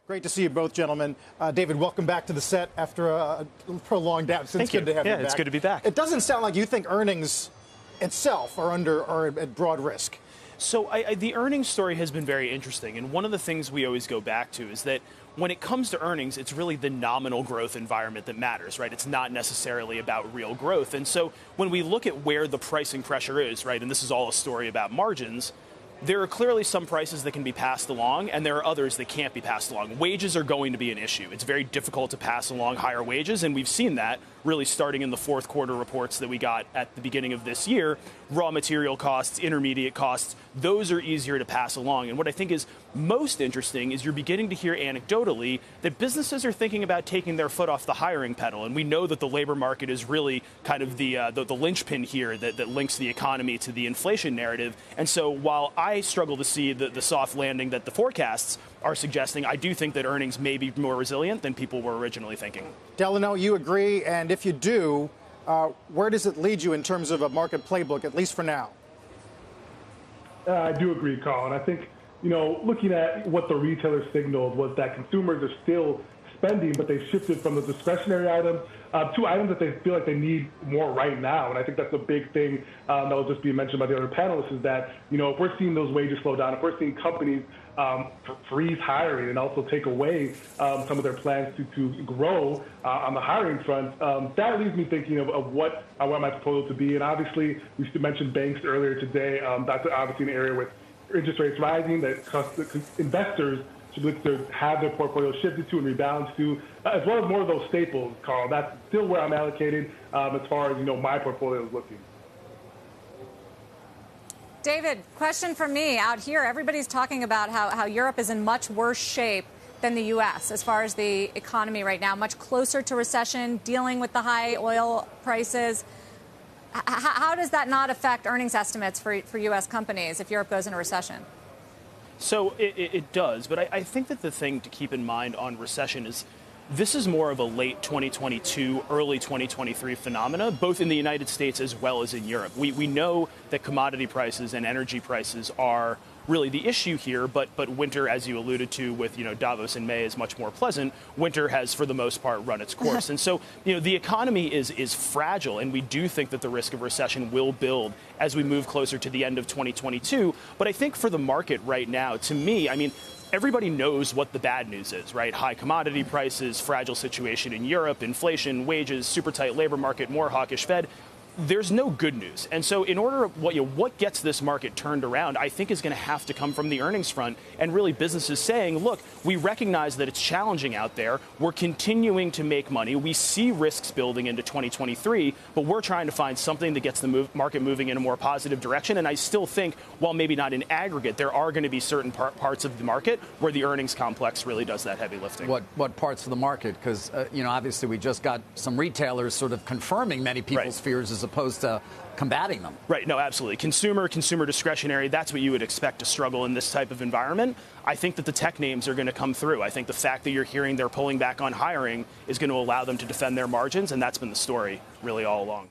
Great to see you both, gentlemen. David, welcome back to the set after a prolonged absence. Thank you. Good to have you Yeah, back. it's good to be back. It doesn't sound like you think earnings itself are at broad risk. So the earnings story has been very interesting. And one of the things we always go back to is that when it comes to earnings, it's really the nominal growth environment that matters, right? It's not necessarily about real growth. And so when we look at where the pricing pressure is, right, and this is all a story about margins, there are clearly some prices that can be passed along, and there are others that can't be passed along. Wages are going to be an issue. It's very difficult to pass along higher wages, and we've seen that really starting in the fourth quarter reports that we got at the beginning of this year. Raw material costs, intermediate costs, those are easier to pass along. And what I think is most interesting is you're beginning to hear anecdotally that businesses are thinking about taking their foot off the hiring pedal. And we know that the labor market is really kind of the linchpin here that links the economy to the inflation narrative. And so while I struggle to see the soft landing that the forecasts are suggesting, I do think that earnings may be more resilient than people were originally thinking. Delano, you agree? And if you do, where does it lead you in terms of a market playbook, at least for now? I do agree, Carl. And I think, looking at what the retailers signaled was that consumers are still spending, but they shifted from the discretionary items to items that they feel like they need more right now. And I think that's a big thing that was just being mentioned by the other panelists is that, if we're seeing those wages slow down, if we're seeing companies freeze hiring and also take away some of their plans to grow on the hiring front, that leaves me thinking of what I want my proposal to be. And obviously, we mentioned banks earlier today. That's obviously an area with interest rates rising that investors should look to have their portfolio shifted to and rebalance to, as well as more of those staples, Carl. That's still where I'm allocated as far as, my portfolio is looking. David, question for me. Out here, everybody's talking about how Europe is in much worse shape than the U.S. as far as the economy right now, much closer to recession, dealing with the high oil prices. How does that not affect earnings estimates for U.S. companies if Europe goes into recession? So it does, but I think that the thing to keep in mind on recession is this is more of a late 2022, early 2023 phenomena, both in the United States as well as in Europe. We know that commodity prices and energy prices are really the issue here, but winter, as you alluded to with, Davos in May is much more pleasant. Winter has, for the most part, run its course. And so, the economy is fragile, and we do think that the risk of recession will build as we move closer to the end of 2022. But I think for the market right now, to me, everybody knows what the bad news is, right? High commodity prices, fragile situation in Europe, inflation, wages, super tight labor market, more hawkish Fed. There's no good news. And so in order what gets this market turned around, I think is going to have to come from the earnings front and really businesses saying, look, we recognize that it's challenging out there. We're continuing to make money. We see risks building into 2023, but we're trying to find something that gets the market moving in a more positive direction. And I still think, while maybe not in aggregate, there are going to be certain parts of the market where the earnings complex really does that heavy lifting. What parts of the market? Because, obviously we just got some retailers sort of confirming many people's fears as opposed to combating them. Right. No, absolutely. Consumer discretionary, that's what you would expect to struggle in this type of environment. I think that the tech names are going to come through. I think the fact that you're hearing they're pulling back on hiring is going to allow them to defend their margins, and that's been the story really all along.